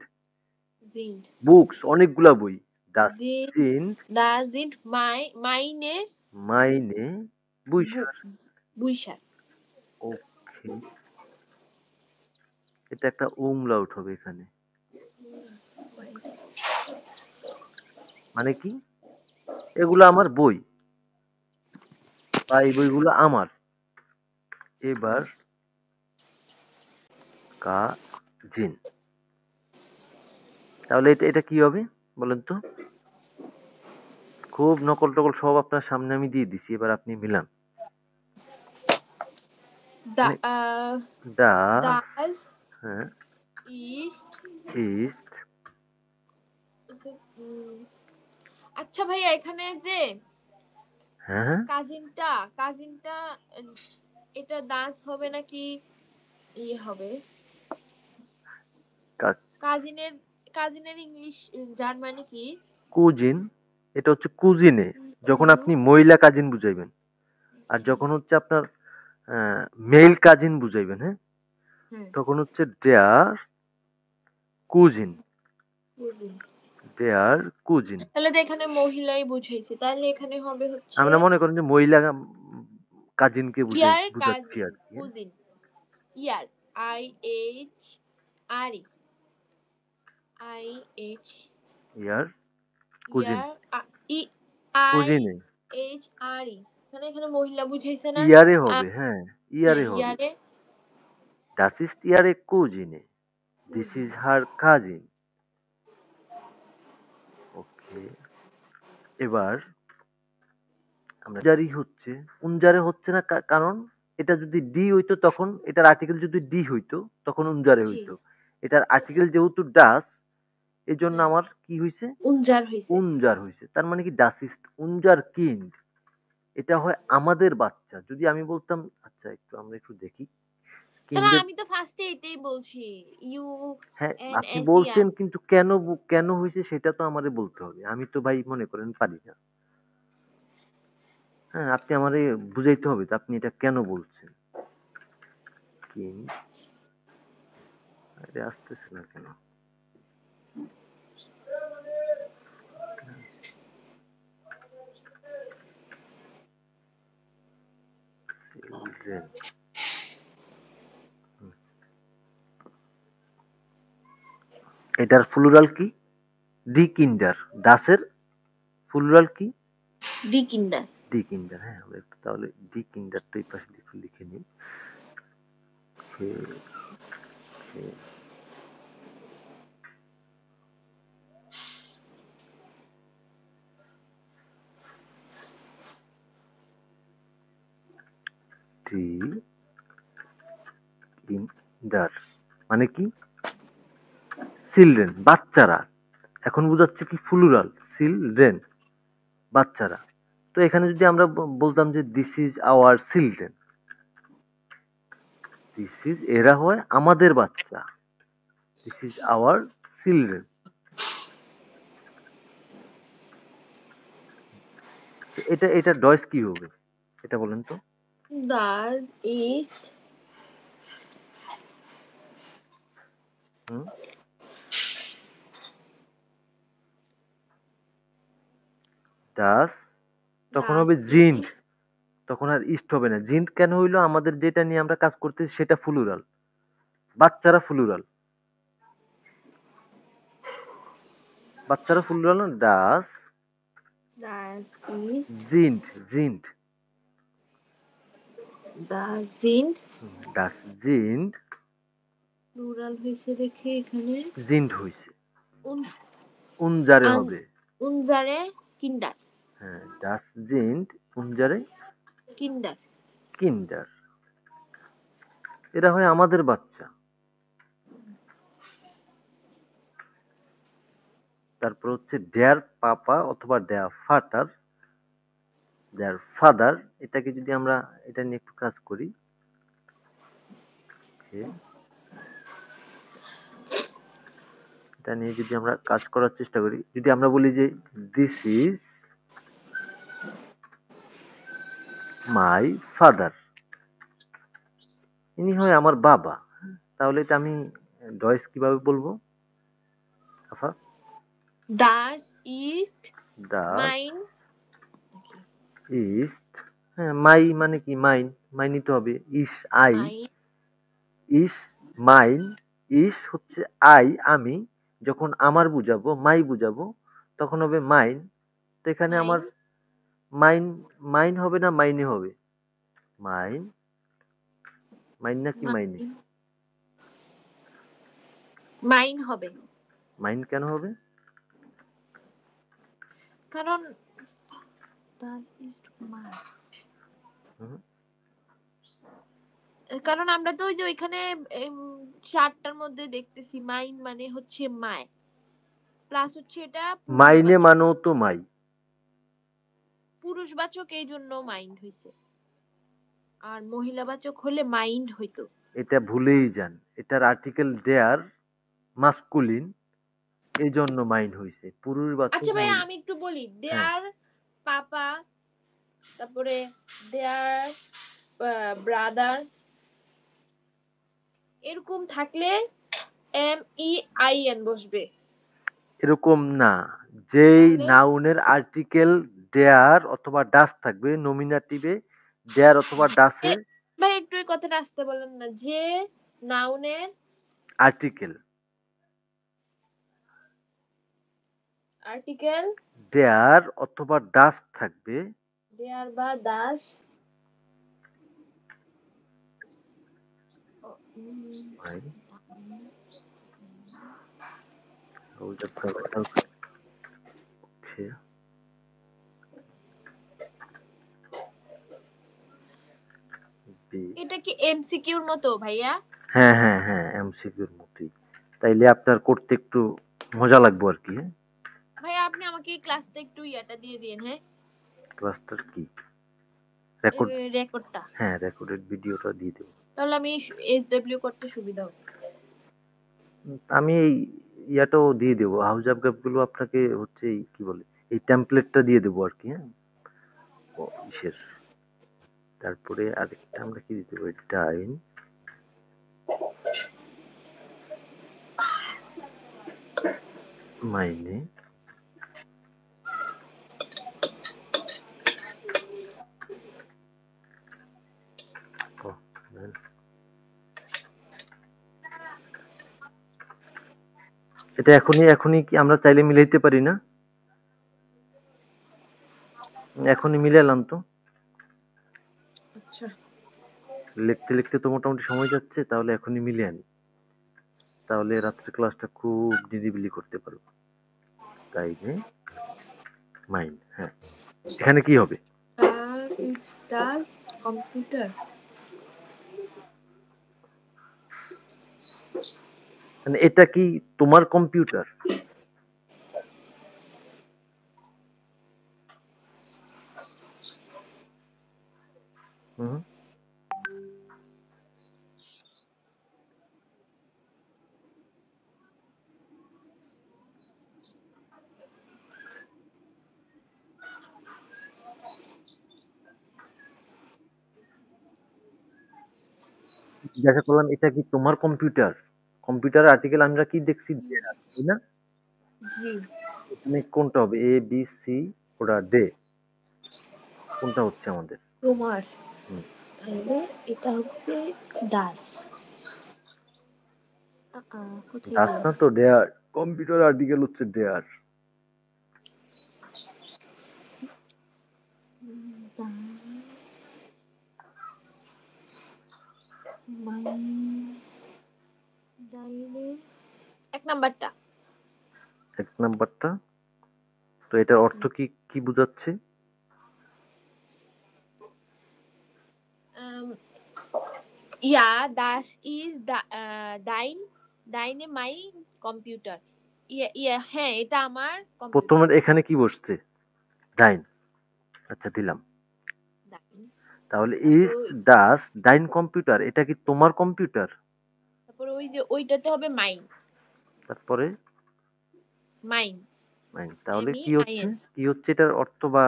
জিন্ড। বুকস অনেকগুলা বই। ডাস দিন জিন্ড দাজিন্ট মাইনে মাইনে বুইসার। বুইশার। ওকে, এটা একটা umlaut হবে এখানে। মানে কি? এগুলো আমার বই বা এই বইগুলো আমার। এবার কাজিন। তাহলে এটা এটা কি হবে বলেন তো? খুব নকল টকল সব আপনার সামনে আমি দিয়ে দিছি। এবার আপনি মিলান। দা মানে দা, দাস হ্যাঁ, ইস্ট। ইস্ট, আচ্ছা ভাইয়া এখানে যে হ্যাঁ, কাজিনটা কাজিনটা এটা দাস হবে নাকি ইয়ে হবে? কাজিনের কাজিনের ইংলিশ জার্মানি কি? কুজিন। এটা হচ্ছে কুজিনে, যখন ইউ আপনি মহিলা কাজিন বুঝাইবেন। আর জি। যখন হচ্ছে আপনার মেল কাজিন বুঝাইবেন, হ্যাঁ, হুম। তখন হচ্ছে দেয়ার কুজিন, বুঝি। দেয়ার কুজিন। তাহলে তো এখানে মহিলাই বুঝাইছে, তাহলে এখানে হবে হচ্ছে আমরা মনে করেন যে মহিলা কাজিনকে ইয়ার বুঝাচ্ছি কাজিন আর কি, হ্যাঁ? কুজিন। ইয়ার আই এইচ আর ই আই এইচ ইয়ার কুজিন, ইয়ার ই আই কুজিনে এইচ আর ই এখানে এখানে মহিলা বুঝাইছে না। ইয়ারে হবে, হ্যাঁ, হ্যাঁ ইয়ারে হবে। ইয়ারে Das ist ihre Cousine. This cuisine. is her cousin. ওকে, এবার আমরা উনজারি হচ্ছে, উনজারে হচ্ছে না কারণ এটা যদি ডি হইতো তখন এটার আর্টিকেল যদি ডি হইতো তখন উনজারে জি। হইতো। এটার আর্টিকেল যেহেতু ডাস এই জন্য হ্যাঁ আমার কি হইছে উনজার হইছে। উনজার হইছে। তার মানে কি ডাস ইস্ট উনজার কিন্ড, এটা হয় আমাদের বাচ্চা। যদি আমি বলতাম, আচ্ছা একটু আমরা একটু দেখি তাহলে কিন্ডের, আমি তো ফার্স্টে এটাই বলছি। ইউ হ্যাঁ এন আপনি এস ই আর। বলছেন কিন্তু কেন কেন হয়েছে সেটা তো আমারে বলতে হবে। আমি তো ভাই মনে করেন পারি না। হ্যাঁ, আপনি আমারে বুঝাইতে হবে তো আপনি এটা কেন বলছেন। কিং, আরে আসতেছে না কেন? চিলড্রেন, এটার প্লুরাল কি? ডি কিন্ডার। ডাসের প্লুরাল কি? ডি কিন্ডার। ডি কিন্ডার। হ্যাঁ, আমরা একটু তাহলে ডি কিন্ডারটা এই পাশে একটু লিখে নিই। খে খে ডি কিন্ডার মানে কি? চিলড্রেন, বাচ্চারা। এখন বুঝাচ্ছে কি প্লুরাল, চিলড্রেন, বাচ্চারা। তো এখানে যদি আমরা বলতাম যে this is our children, this is এরা হয় আমাদের বাচ্চা, দিস ইজ আওয়ার চিলড্রেন। এটা এটা ডয়েস কি হবে এটা বলেন তো? দাস ইজ হুম, ডাস তখন হবে জিন্ট, তখন আর ইস্ট হবে না। জিন্ট কেন হইলো? আমাদের যেটা নিয়ে আমরা কাজ করতেছি সেটা প্লুরাল, বাচ্চারা প্লুরাল, বাচ্চারা প্লুরাল না। ডাস ইজ জিন্ট, জিন্ট, জিন্ট। ডাস জিন্ট প্লুরাল হয়েছে দেখে এখানে জিন্ট হইছে, উনস উনজারে হবে। উনজারে কিন্ডার। হ্যাঁ, ডাস জিন্ট উনজারে কিন্ডার। কিন্ডার, এরা হয় আমাদের বাচ্চা। তারপর হচ্ছে ডেয়ার পাপা অথবা ডেয়ার ফাদার, ডেয়ার ফাদার। এটাকে যদি আমরা এটা নিয়ে একটু কাজ করি, এটা নিয়ে যদি আমরা কাজ করার চেষ্টা করি, যদি আমরা বলি যে দিস ইজ মাই ফাদার, ইনি হয় আমার বাবা, তাহলে এটা আমি ডয়েস কিভাবে বলবো আফা? দাস ইস্ট ডাস মাইন। ইস্ট, হ্যাঁ, মাই মানে কি? মাইন, মাই নিতে হবে। ইস আই, মাইন ইস মাইন, ইস হচ্ছে আই আমি, যখন আমার বুঝাবো মাই বুঝাবো তখন হবে মাইন। তো এখানে আমার মাইন, মাইন হবে না মাইনে হবে? মাইন, মাইন নাকি মাইনে? মাইন হবে। মাইন কেন হবে? কারণ দাস ইস্ট মাইন, হুম, কারণ আমরা তো ওই যে ওইখানে চারটার মধ্যে দেখতেছি মাইন মানে হচ্ছে মায়, প্লাস হচ্ছে এটা মাইনে পুরুষবাচক। মানেও তো মাই। পুরুষবাচক এই জন্য মাইন্ড হইছে, আর মহিলাবাচক হলে মাইন্ড হইতো। এটা ভুলেই যান, এটার আর্টিকেল দেয়ার মাস্কুলিন, এই জন্য মাইন হইছে। পুরুষবাচক আচ্ছা ভাইয়া মহিলা। আমি একটু বলি, হ্যাঁ, দেয়ার পাপা, তারপরে দেয়ার ব্রাদার, এরকম থাকলে MEIN বসবে। এরকম না। যেই তাহলে নাউনের আর্টিকেল দেয়ার অথবা ডাস থাকবে, নমিনেটিভে দেয়ার অথবা ডাসে ভাই একটু এই কথাটা আসতে বলেন না, যে নাউনের আর্টিকেল আর্টিকেল দেয়ার অথবা ডাস থাকবে, দেয়ার বা দাস ভাই ওকে, এটা কি MCQর মতো ভাইয়া? হ্যাঁ হ্যাঁ হ্যাঁ, এমসিকিউর মতোই। তাইলে আপনার করতে একটু মজা লাগবে আর কি। হ্যাঁ, ভাইয়া আপনি আমাকে এই ক্লাসটা একটু ইয়াটা দিয়ে দিন, হ্যাঁ, ক্লাসটার কি? রেকর্ড? রেকর্ডটা। হ্যাঁ, রেকর্ডেড ভিডিওটা দিয়ে দেবো। তাহলে আমি SW করতে সুবিধা হবে। আমি এই ইয়াটাও দিয়ে দেবো, হাউস অফ গুলো আপনাকে হচ্ছে এই কি বলে এই টেমপ্লেটটা দিয়ে দেবো আর কি। হ্যাঁ, ও ইসের। তারপরে আরেকটা আমরা কি দিতে পারি? টাইম মাইনে ও, এটা এখনই কি আমরা চাইলে মিলাইতে পারি না? এখনই মিলালাম তো। আচ্ছা লিখতে তো মোটামুটি সময় যাচ্ছে, তাহলে এখনই মিলিয়ে আনি। তাহলে রাত্রে ক্লাসটা খুব নিরিবিলি করতে পারবো। তাই নে মাইন, হ্যাঁ। এখানে কি হবে? ডাস কম্পিউটার মানে এটা কি তোমার কম্পিউটার? হুম। জিজ্ঞাসা করলাম এটা কি তোমার কম্পিউটার? কম্পিউটার আর্টিকেল আমরা কি দেখছি? দেয়ার, তাই না? জি এখানে কোনটা হবে? এ বি সি ওটা ডে, কোনটা হচ্ছে আমাদের? তোমার হুম। তাহলে এটা হবে দাস কোথায় দাস গেল না তো, ডেয়ার। কম্পিউটার আর্টিকেল হচ্ছে ডেয়ার। এক নাম্বারটা এক নাম্বারটা। তো এটার অর্থ কি, কি বোঝাচ্ছে? ইয়া দাস ইজ ডাইন ডাইনে মাই কম্পিউটার ইয়া ইয়া হ্যাঁ এটা আমার কম্পিউটার প্রথমে এখানে কি বসছে? ডাইন। আচ্ছা দিলাম। ডাইন তাহলে ইজ তারপর ডাস ডাইন কম্পিউটার, এটা কি তোমার কম্পিউটার? তারপর ওই যে ওইটাতে হবে মাইন তারপরে মাইন মাইন, তাহলে কি হচ্ছে? MAIN কি হচ্ছে এটার অর্থ, বা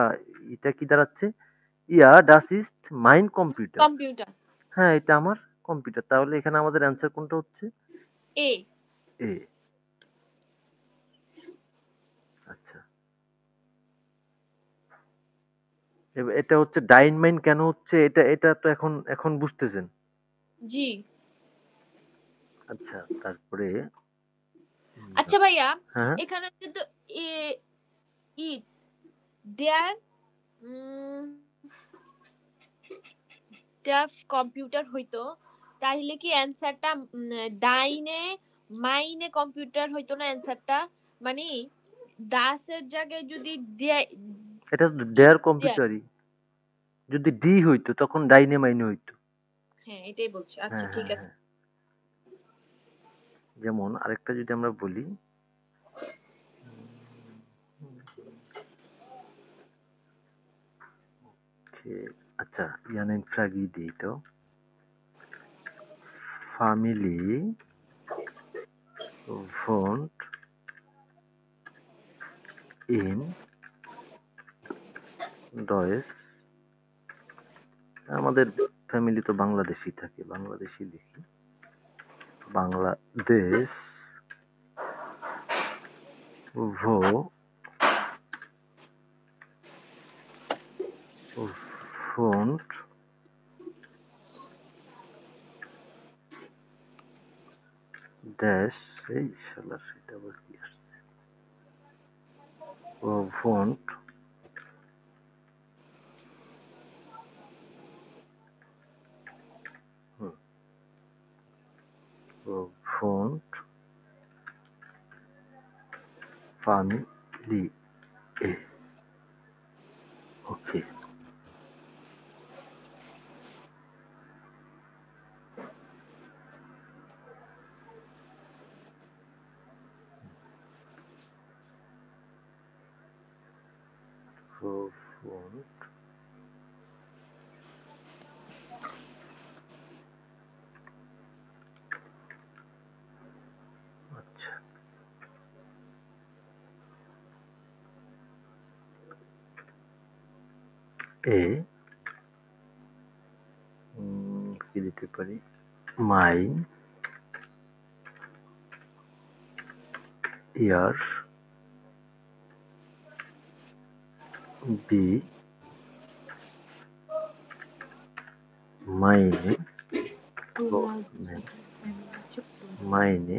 এটা কি দাঁড়াচ্ছে? ইয়া ডাস ইজ মাইন কম্পিউটার। কম্পিউটার হ্যাঁ, এটা আমার কম্পিউটার। তাহলে এখানে আমাদের অ্যান্সার কোনটা হচ্ছে? এ এ। আচ্ছা, এটা হচ্ছে ডাইন মাইন কেন হচ্ছে? এটা এটা তো এখন এখন বুঝতেছেন। জি আচ্ছা, তারপরে আচ্ছা ভাইয়া হ্যাঁ, এখানে কিন্তু এ ইজ দেয়ার কম্পিউটার হইতো তাহলে কি অ্যান্সারটা ডাইনে মাইনে কম্পিউটার হইতো না অ্যান্সারটা মানে দাসের জায়গায় যদি এটা ইজ ডেয়ার দেয়ার কম্পিউটারই। যদি ডি হইতো তখন ডাইনে মাইনে হইতো। হ্যাঁ এটাই বলছি আচ্ছা হ্যাঁ ঠিক হ্যাঁ আছে হ্যাঁ। যেমন আরেকটা যদি আমরা বলি, যে আচ্ছা ইয়ানেন ফ্রাগি দিটো ফ্যামিলি ভোন্ট ইন ডয়েস। আমাদের ফ্যামিলি তো বাংলাদেশি থাকে, বাংলাদেশি লিখি। বাংলাদেশ ভো ভোন্ট ড্যাশ, এই শালা সেটা আবার কি আসছে? ও ভোন্ট ও ভোন্ট ফ্যামিলি এ। ওকে। ও ভোন্ট, আচ্ছা এ কি দিতে পারি? মাই ইয়ার বি মাইনে ও তোরা মানে চুপ কর। মাইনে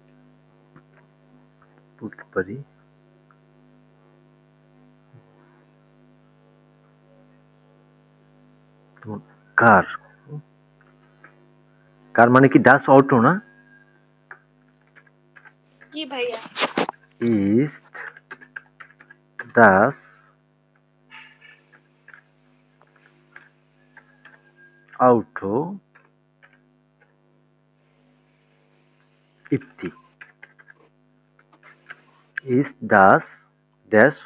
বলতে পারি? কার কার মানে কি ডাস অটো না? কি ভাইয়া? ইস্ট ডাস আউটো ইপ্তি। ইস্ট ডাস ড্যাশ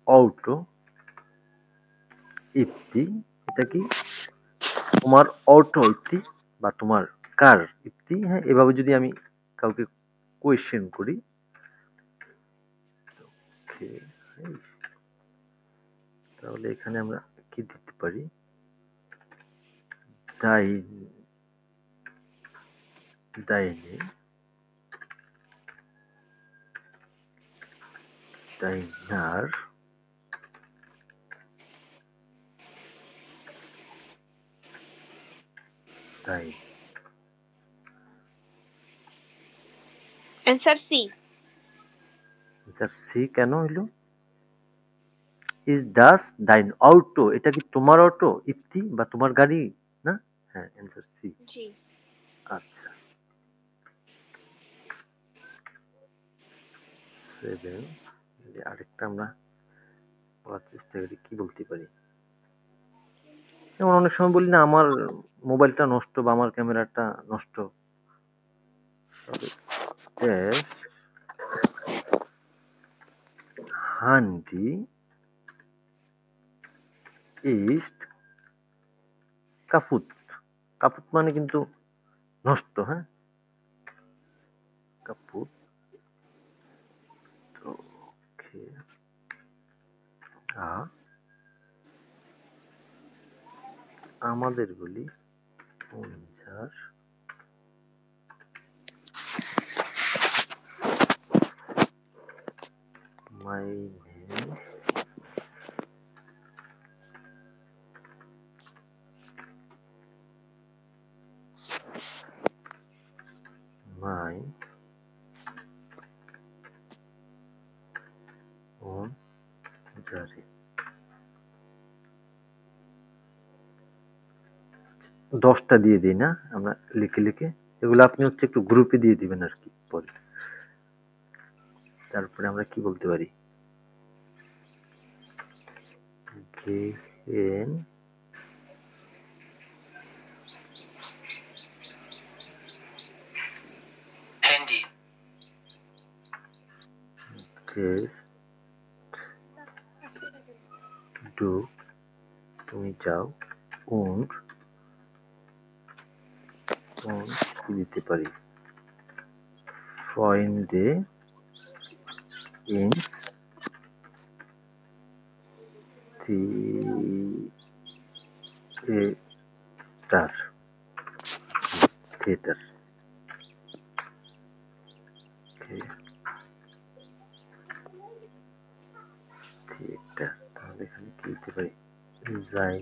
অটো ইপ্তি। এটা কি? তোমার অটো ইপ্তি বা তোমার কার ইপ্তি। হ্যাঁ, এভাবে যদি আমি কাউকে কোয়েশ্চেন করি, তাহলে এখানে আমরা কি দিতে পারি? ডাইনে ডাইনার ডাইন। Answer C. সি কেন হইলো? ইজ ডাস ডাইন অটো, এটা কি তোমার অটো ইপ্তি বা তোমার গাড়ি না? হ্যাঁ, অ্যান্সার সি। জি। আচ্ছা, 7 আরেকটা আমরা বলার চেষ্টা করি, কি বলতে পারি? যেমন অনেক সময় বলি না, আমার মোবাইলটা নষ্ট বা আমার ক্যামেরাটা নষ্ট। হান্ডি ইস্ট কাপুত। কাপুত মানে কিন্তু নষ্ট। হ্যাঁ, কাপুত। ওকে, আমাদের বলি 50 মাইনে মাই ওন জারি। 10টা দিয়ে দিই না আমরা লিখে লিখে, এগুলো আপনি হচ্ছে একটু গ্রুপে দিয়ে দিবেন আর কি পরে। তারপরে আমরা কি বলতে পারি? Gain Handy. গেস্ট ডু তুমি যাও und কি দিতে পারি? Freunde in theater theater। Theatre, তাহলে এখানে কি দিতে পারি? যাই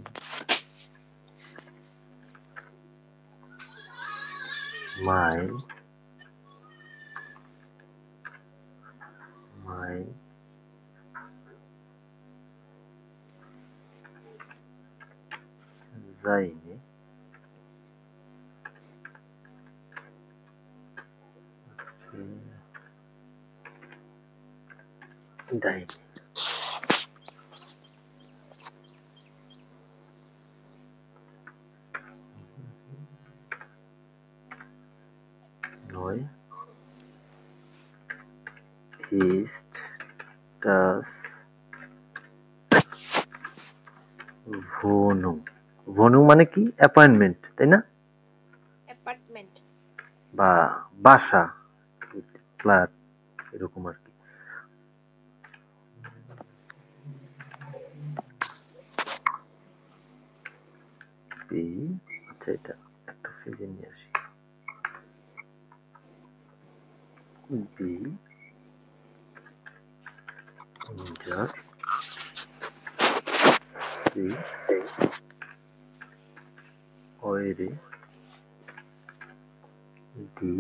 মাই মাই যাইনি ডাইনি। নয় ইস্ট ডাস ভনু। ভনু মানে কি? অ্যাপয়েন্টমেন্ট, তাই না? অ্যাপার্টমেন্ট। বা বাসা, ফ্ল্যাট, এরকম আর কি। আচ্ছা, এটা একটা ফ্রিজে নিয়ে আসি। B just see ওয়েরি D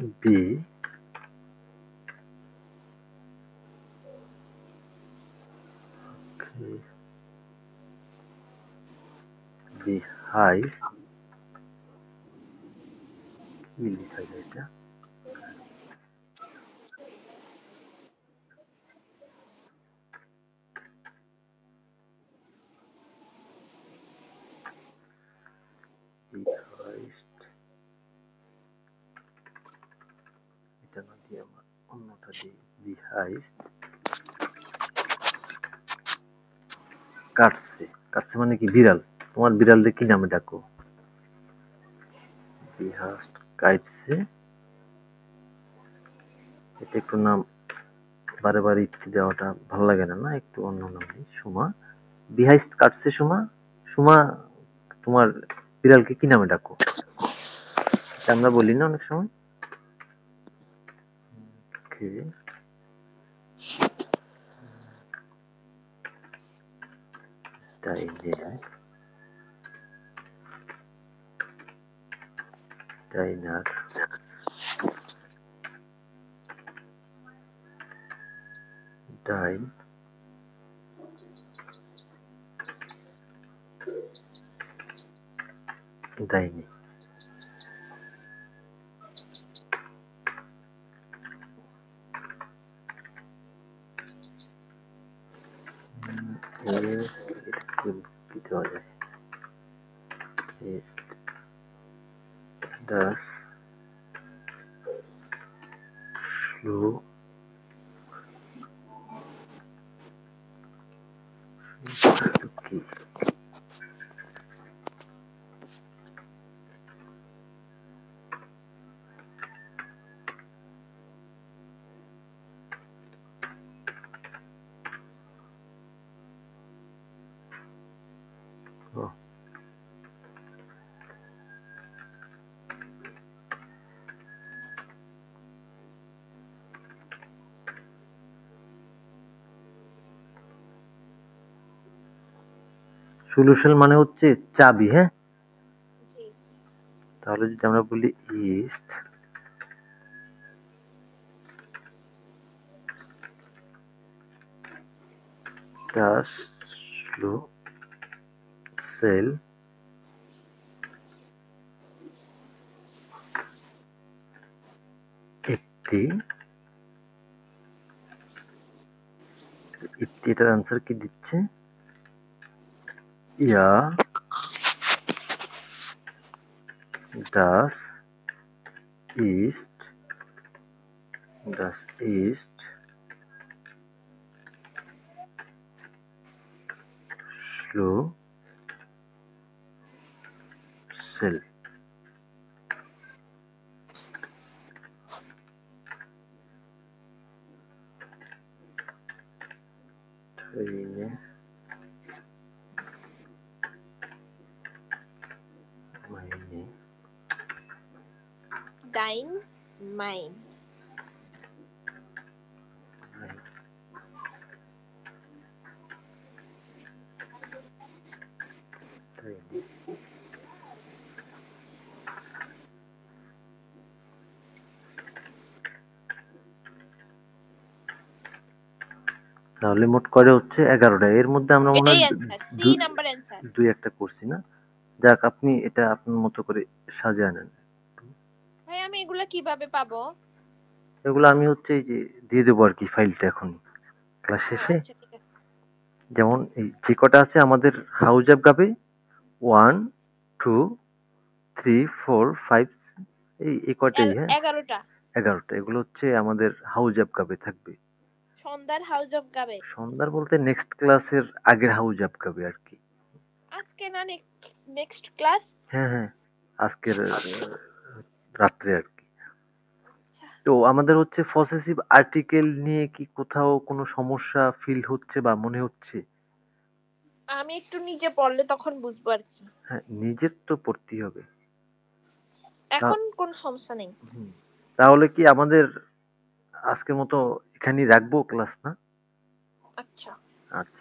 B B হাইস কি লেখা যায় এটা বি হাইস্ট এটা না দিয়ে আমার অন্যটা দিই বি হাইস্ট কাটছে কাটছে মানে কি বিড়াল তোমার বিড়ালটা কি নামে ডাকো বি হাইস্ট কাটছে এটা একটু নাম বারে বারে ইচ্ছে দেওয়াটা ভালো লাগে না না একটু অন্য নাম নেই সুমা বিহাইস্ট কাটছে সুমা সুমা তোমার বিড়ালকে কি নামে ডাকো এটা আমরা বলি না অনেক সময় ওকে ডাইনার ডাইন ডাইনি কি দেওয়া যায় ডাস স্লো কি সলিউশন মানে হচ্ছে চাবি হ্যাঁ তাহলে যদি আমরা বলি ইস্ট ডাস স্লো সেল একটি এটার আনসার কি দিচ্ছে ইয়া ডাস ইস্ট স্লো সেল ট্রেনে মাইনে ডাইন মাইন ট্রেনে তাহলে মোট কয়টা হচ্ছে 11টা এর মধ্যে আমরা মনে এটাই হয় অ্যান্সার সি নাম্বার অ্যান্সার দুই একটা করছি না যাক আপনি এটা আপনার মতো করে সাজিয়ে নেন ভাই আমি এগুলা কিভাবে পাবো এগুলো আমি হচ্ছে এই যে দিয়ে দেবো আর কি ফাইলটা এখন ক্লাস ও শেষে আচ্ছা ঠিক আছে যেমন এই যে কটা আছে আমাদের হাউস অফ গাবে 1 2 3 4 5 এই কটাই হ্যাঁ 11টা 11টা এগুলো হচ্ছে আমাদের হাউস অফ গাবে থাকবে সন্ধ্যার হাউস অফ গাবে সন্ধ্যার বলতে নেক্সট ক্লাসের আগের হাউস অফ গাবে আর কি আজকে না নেক্সট ক্লাস হ্যাঁ হ্যাঁ আজকের রাত্রে আর কি আচ্ছা তো আমাদের হচ্ছে পসেসিভ আর্টিকেল নিয়ে কি কোথাও কোনো সমস্যা ফিল হচ্ছে বা মনে হচ্ছে আমি একটু নিজে পড়লে তখন বুঝবো আর কি হ্যাঁ নিজের তো পড়তেই হবে এখন কোন সমস্যা নেই তাহলে কি আমাদের আজকের মতো এখানেই রাখবো ক্লাস না আচ্ছা আচ্ছা